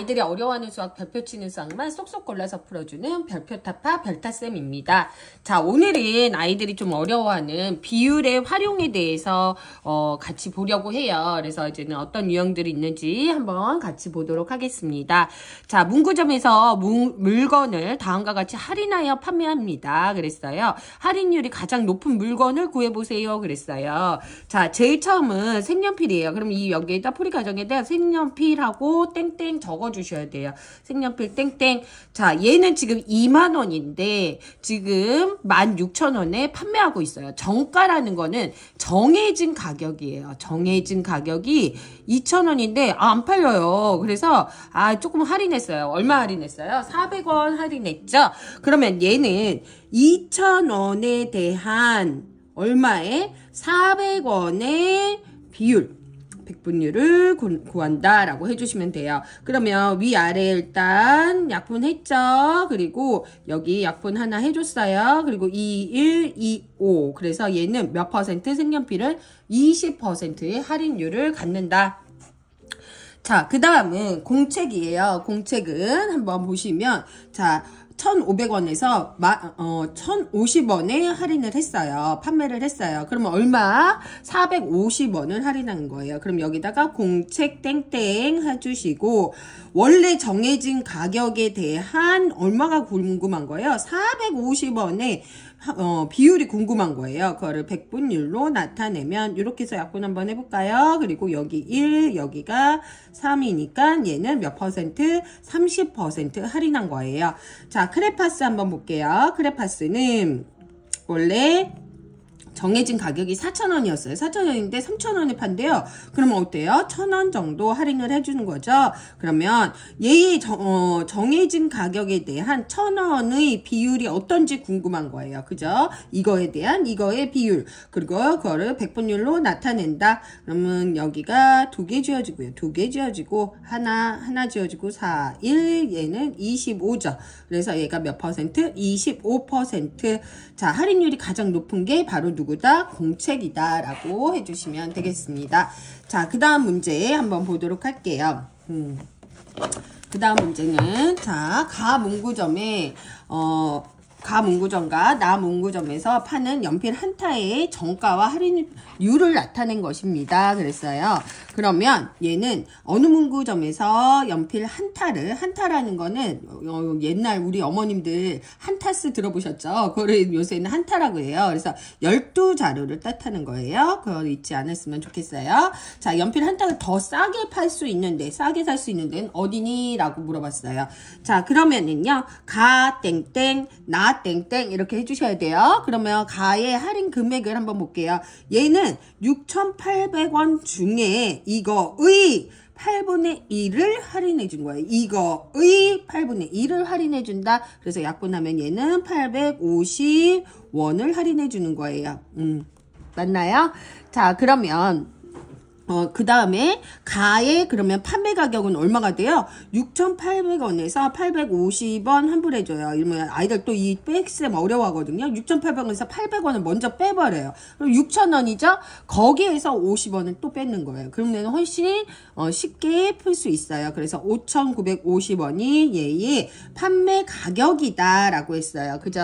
아이들이 어려워하는 수학, 별표 치는 수학만 쏙쏙 골라서 풀어주는 별표타파 별타쌤입니다. 자, 오늘은 아이들이 좀 어려워하는 비율의 활용에 대해서 같이 보려고 해요. 그래서 이제는 어떤 유형들이 있는지 한번 같이 보도록 하겠습니다. 자, 문구점에서 물건을 다음과 같이 할인하여 판매합니다. 그랬어요. 할인율이 가장 높은 물건을 구해보세요. 그랬어요. 자, 제일 처음은 색연필이에요. 그럼 여기에다 풀이 가정에다 색연필하고 땡땡 적어주셔야 돼요. 색연필 땡땡. 자, 얘는 지금 2만원인데 지금 16,000원에 판매하고 있어요. 정가라는 거는 정해진 가격이에요. 정해진 가격이 2,000원인데 안 팔려요. 그래서 조금 할인했어요. 얼마 할인했어요? 400원 할인했죠? 그러면 얘는 2,000원에 대한 얼마에? 400원의 비율, 백분율을 구한다 라고 해주시면 돼요. 그러면 위아래 일단 약분했죠. 그리고 여기 약분 하나 해줬어요. 그리고 2, 1, 2, 5. 그래서 얘는 몇 퍼센트? 색연필은 20%의 할인율을 갖는다. 자, 그 다음은 공책이에요. 공책은 한번 보시면, 자, 1,500원에서 1,050원에 할인을 했어요. 판매를 했어요. 그러면 얼마? 450원을 할인한 거예요. 그럼 여기다가 공책 땡땡 해주시고, 원래 정해진 가격에 대한 얼마가 궁금한 거예요? 450원에 비율이 궁금한 거예요. 그거를 백분율로 나타내면 이렇게 해서 약분 한번 해볼까요? 그리고 여기 1, 여기가 3이니까 얘는 몇 퍼센트? 30% 할인한 거예요. 자, 크레파스 한번 볼게요. 크레파스는 원래 정해진 가격이 4,000원이었어요. 4,000원인데 3,000원에 판대요. 그러면 어때요? 1,000원 정도 할인을 해주는 거죠. 그러면 얘의 정해진 가격에 대한 1,000원의 비율이 어떤지 궁금한 거예요. 그죠? 이거에 대한 이거의 비율. 그리고 그거를 백분율로 나타낸다. 그러면 여기가 2개 지어지고요. 2개 지어지고 하나 지어지고 4, 1 얘는 25죠. 그래서 얘가 몇 퍼센트? 25%. 자, 할인율이 가장 높은 게 바로 누구다? 공책이다 라고 해주시면 되겠습니다. 자, 그 다음 문제 한번 보도록 할게요. 그 다음 문제는 자, 가문구점에 가문구점과 나문구점에서 파는 연필 한 타의 정가와 할인율을 나타낸 것입니다. 그랬어요. 그러면 얘는 어느 문구점에서 연필 한 타라는 거는 옛날 우리 어머님들 한타스 들어보셨죠? 그거를 요새는 한타라고 해요. 그래서 12자루를 뜻하는 거예요. 그거 잊지 않았으면 좋겠어요. 자, 연필 한 타가 더 싸게 팔 수 있는데, 싸게 살 수 있는 데는 어디니? 라고 물어봤어요. 자, 그러면은요, 가 땡땡, 나 땡땡 이렇게 해주셔야 돼요. 그러면 가의 할인 금액을 한번 볼게요. 얘는 6,800원 중에 이거의 8분의 1을 할인해 준 거예요. 이거의 8분의 1을 할인해 준다. 그래서 약분하면 얘는 850원을 할인해 주는 거예요. 맞나요? 자, 그러면 그 다음에 가의 그러면 판매 가격은 얼마가 돼요? 6,800원에서 850원 환불해줘요. 이러면 아이들 또 이 백쌤 어려워하거든요. 6,800원에서 800원을 먼저 빼버려요. 그럼 6,000원이죠? 거기에서 50원을 또 뺏는 거예요. 그러면 훨씬 쉽게 풀 수 있어요. 그래서 5,950원이 얘의 판매 가격이다 라고 했어요. 그죠?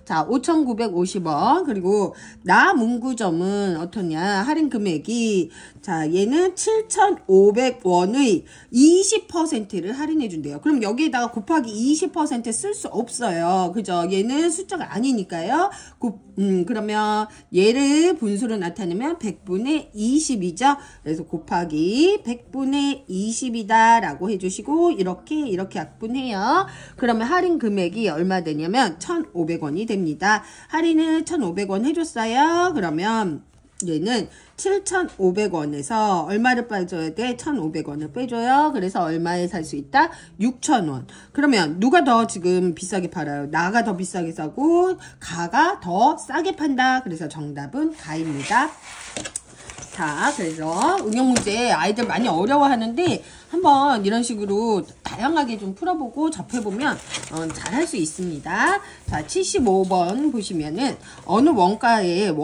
자, 5,950원. 그리고 나 문구점은 어떠냐? 할인 금액이 자, 얘는 7,500원의 20%를 할인해 준대요. 그럼 여기에다가 곱하기 20% 쓸 수 없어요. 그죠? 얘는 숫자가 아니니까요. 그러면 얘를 분수로 나타내면 100분의 20이죠. 그래서 곱하기 100분의 20이다 라고 해주시고 이렇게 약분해요. 그러면 할인 금액이 얼마 되냐면 1,500원이 됩니다. 할인을 1,500원 해줬어요. 그러면 얘는 7,500원에서 얼마를 빼줘야 돼? 1,500원을 빼줘요. 그래서 얼마에 살 수 있다? 6,000원. 그러면 누가 더 지금 비싸게 팔아요? 나가 더 비싸게 사고 가가 더 싸게 판다. 그래서 정답은 가입니다. 자, 그래서 응용 문제 아이들 많이 어려워하는데 한번 이런 식으로 다양하게 좀 풀어보고 접해보면 잘 할 수 있습니다. 자, 75번 보시면은 어느 원가는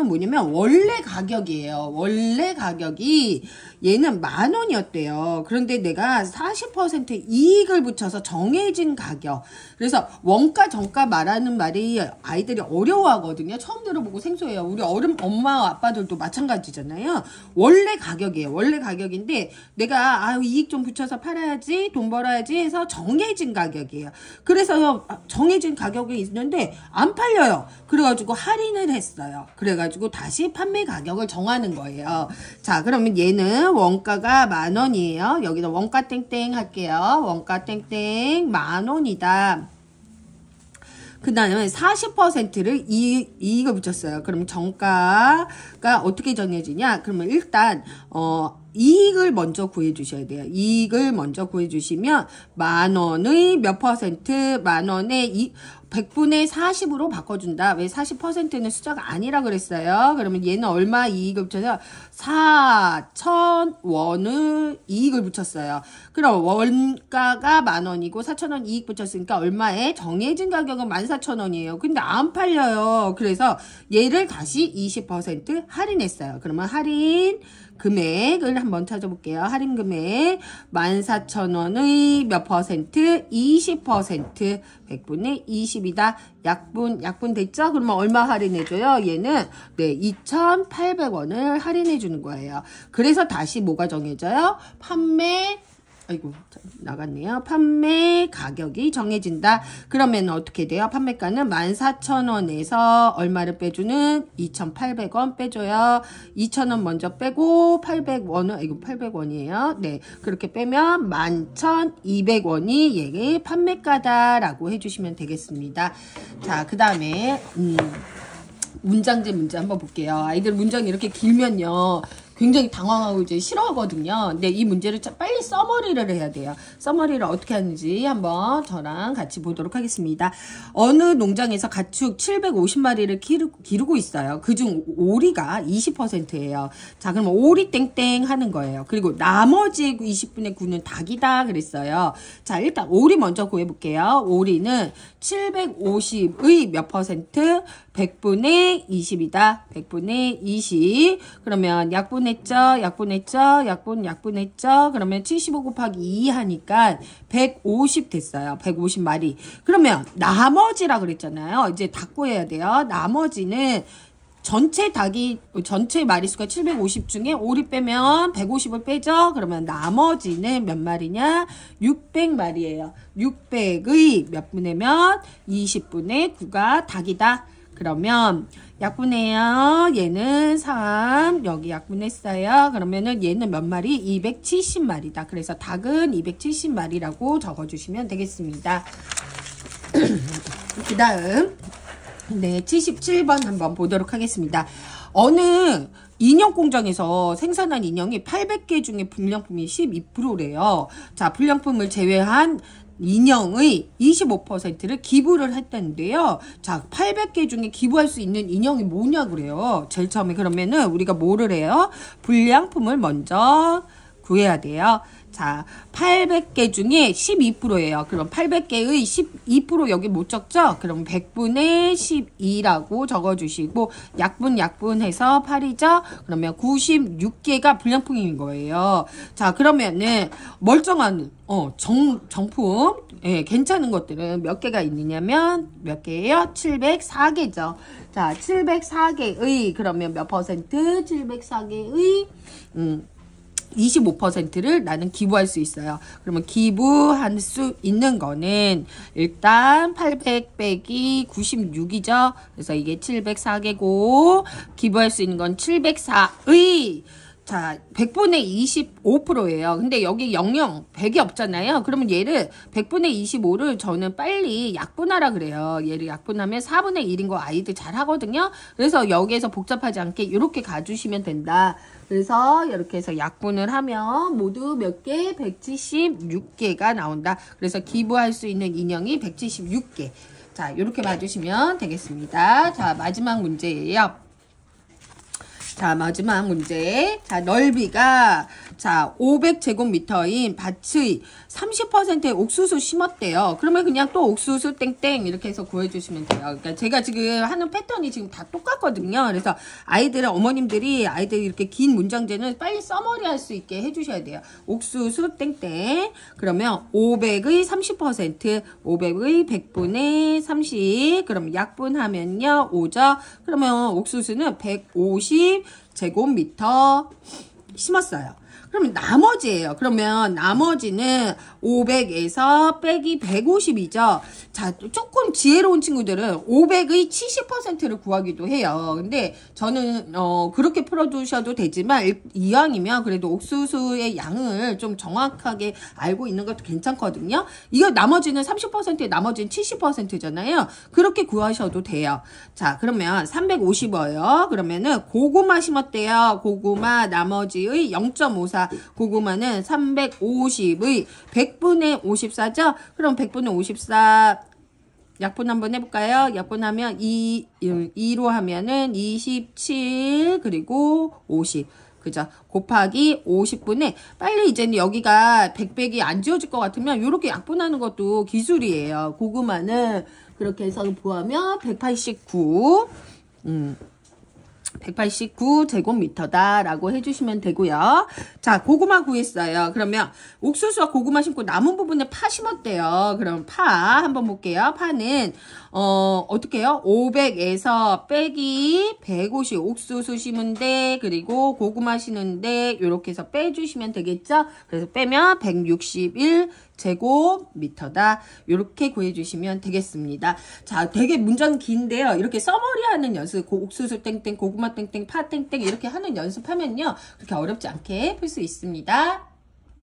뭐냐면 원래 가격이에요. 원래 가격이 얘는 10,000원이었대요. 그런데 내가 40% 이익을 붙여서 정해진 가격. 그래서 원가 정가 말하는 말이 아이들이 어려워하거든요. 처음 들어보고 생소해요. 우리 엄마 아빠들도 마찬가지잖아요. 원래 가격이에요. 원래 가격인데 내가 이익 좀 붙여서 팔아야지, 돈 벌어야지 해서 정해진 가격이에요. 그래서 정해진 가격이 있는데 안 팔려요. 그래가지고 할인을 했어요. 그래가지고 다시 판매 가격을 정하는 거예요. 자, 그러면 얘는 원가가 10,000원이에요. 여기다 원가 땡땡 할게요. 원가 땡땡 10,000원이다. 그 다음에 40%를 이익을 붙였어요. 그럼 정가가 어떻게 정해지냐? 그러면 일단, 이익을 먼저 구해 주셔야 돼요. 이익을 먼저 구해 주시면 10,000원의 몇 퍼센트, 10,000원의 100분의 40으로 바꿔준다. 왜 40%는 숫자가 아니라 그랬어요? 그러면 얘는 얼마 이익을 붙여서 4,000원을 이익을 붙였어요. 그럼 원가가 10,000원이고 4,000원 이익 붙였으니까 얼마에? 정해진 가격은 14,000원이에요. 근데 안 팔려요. 그래서 얘를 다시 20% 할인했어요. 그러면 할인 금액을 한번 찾아볼게요. 할인 금액 14,000원의 몇 퍼센트? 20%. 100분의 20이다. 약분 됐죠? 그러면 얼마 할인해줘요? 얘는 2,800원을 할인해주는 거예요. 그래서 다시 뭐가 정해져요? 아이고 나갔네요. 판매 가격이 정해진다. 그러면 어떻게 돼요? 판매가는 14,000원에서 얼마를 빼주는? 2,800원 빼줘요. 2,000원 먼저 빼고 800원은 이거 800원이에요. 네, 그렇게 빼면 11,200원이 얘의 판매가다라고 해주시면 되겠습니다. 자, 그 다음에 문장제 문제 한번 볼게요. 아이들 문장이 이렇게 길면요 굉장히 당황하고 이제 싫어하거든요. 근데 이 문제를 빨리 써머리를 해야 돼요. 써머리를 어떻게 하는지 한번 저랑 같이 보도록 하겠습니다. 어느 농장에서 가축 750마리를 기르고 있어요. 그중 오리가 20%예요. 자, 그럼 오리 땡땡 하는 거예요. 그리고 나머지 20분의 9는 닭이다 그랬어요. 자, 일단 오리 먼저 구해볼게요. 오리는 750의 몇 퍼센트? 100분의 20이다. 100분의 20. 그러면 약분했죠? 그러면 75 곱하기 2 하니까 150 됐어요. 150마리. 그러면 나머지라 그랬잖아요. 이제 닭 구해야 돼요. 나머지는 전체 마리수가 750 중에 오리 빼면 150을 빼죠? 그러면 나머지는 몇 마리냐? 600마리예요. 600의 몇 분의면 20분의 9가 닭이다. 그러면 약분해요. 얘는 3, 여기 약분했어요. 그러면은 얘는 몇 마리? 270마리다. 그래서 닭은 270마리라고 적어주시면 되겠습니다. 그 다음 77번 한번 보도록 하겠습니다. 어느 인형 공장에서 생산한 인형이 800개 중에 불량품이 12%래요. 자, 불량품을 제외한 인형의 25%를 기부를 했다는데요. 자, 800개 중에 기부할 수 있는 인형이 뭐냐 그래요. 제일 처음에 그러면은 우리가 뭐를 해요? 불량품을 먼저 구해야 돼요. 자, 800개 중에 12%예요. 그럼 800개의 12% 여기 못 적죠? 그럼 100분의 12라고 적어주시고 약분해서 8이죠? 그러면 96개가 불량품인 거예요. 자, 그러면은 멀쩡한 정품 괜찮은 것들은 몇 개가 있느냐면 몇 개예요? 704개죠. 자, 704개의 그러면 몇 퍼센트? 704개의 25%를 나는 기부할 수 있어요. 그러면 기부할 수 있는 거는 일단 800 빼기 96이죠. 그래서 이게 704개고 기부할 수 있는 건 704의 자, 100분의 25%예요. 근데 여기 100이 없잖아요. 그러면 얘를 100분의 25를 저는 빨리 약분하라 그래요. 얘를 약분하면 4분의 1인 거 아이들 잘 하거든요. 그래서 여기에서 복잡하지 않게 이렇게 가주시면 된다. 그래서 이렇게 해서 약분을 하면 모두 몇 개? 176개가 나온다. 그래서 기부할 수 있는 인형이 176개. 자, 이렇게 봐주시면 되겠습니다. 자, 마지막 문제예요. 자, 마지막 문제. 자, 넓이가 자 500제곱미터인 밭의 30%의 옥수수 심었대요. 그러면 그냥 또 옥수수 땡땡 이렇게 해서 구해주시면 돼요. 그러니까 제가 지금 하는 패턴이 지금 다 똑같거든요. 그래서 어머님들이 아이들이 이렇게 긴 문장제는 빨리 써머리 할 수 있게 해주셔야 돼요. 옥수수 땡땡. 그러면 500의 30%, 500의 100분의 30. 그럼 약분하면요 5죠. 그러면 옥수수는 150제곱미터 심었어요. 그러면 나머지예요. 그러면 나머지는 500에서 빼기 150이죠. 자, 조금 지혜로운 친구들은 500의 70%를 구하기도 해요. 근데 저는 그렇게 풀어두셔도 되지만 이왕이면 그래도 옥수수의 양을 좀 정확하게 알고 있는 것도 괜찮거든요. 이거 나머지는 30%에 나머지는 70%잖아요. 그렇게 구하셔도 돼요. 자, 그러면 350어요. 그러면은 고구마 심었대요. 고구마 나머지의 0.54. 고구마는 350의 100분의 54죠? 그럼 100분의 54 약분 한번 해볼까요? 약분하면 2로 하면은 27 그리고 50 그죠? 곱하기 50분의 빨리 이제는 여기가 100백이 안 지워질 것 같으면 이렇게 약분하는 것도 기술이에요. 고구마는 그렇게 해서 구하면 189 189제곱미터다 라고 해주시면 되고요. 자, 고구마 구했어요. 그러면 옥수수와 고구마 심고 남은 부분에 파 심었대요. 그럼 파 한번 볼게요. 파는 어떻게 해요? 500에서 빼기 150 옥수수 심은데 그리고 고구마 심는데 이렇게 해서 빼주시면 되겠죠? 그래서 빼면 161제곱미터다. 이렇게 구해주시면 되겠습니다. 자, 되게 문장 긴데요. 이렇게 써머리하는 연습, 옥수수 땡땡, 고구마 땡땡, 파 땡땡 이렇게 하는 연습하면요. 그렇게 어렵지 않게 풀 수 있습니다.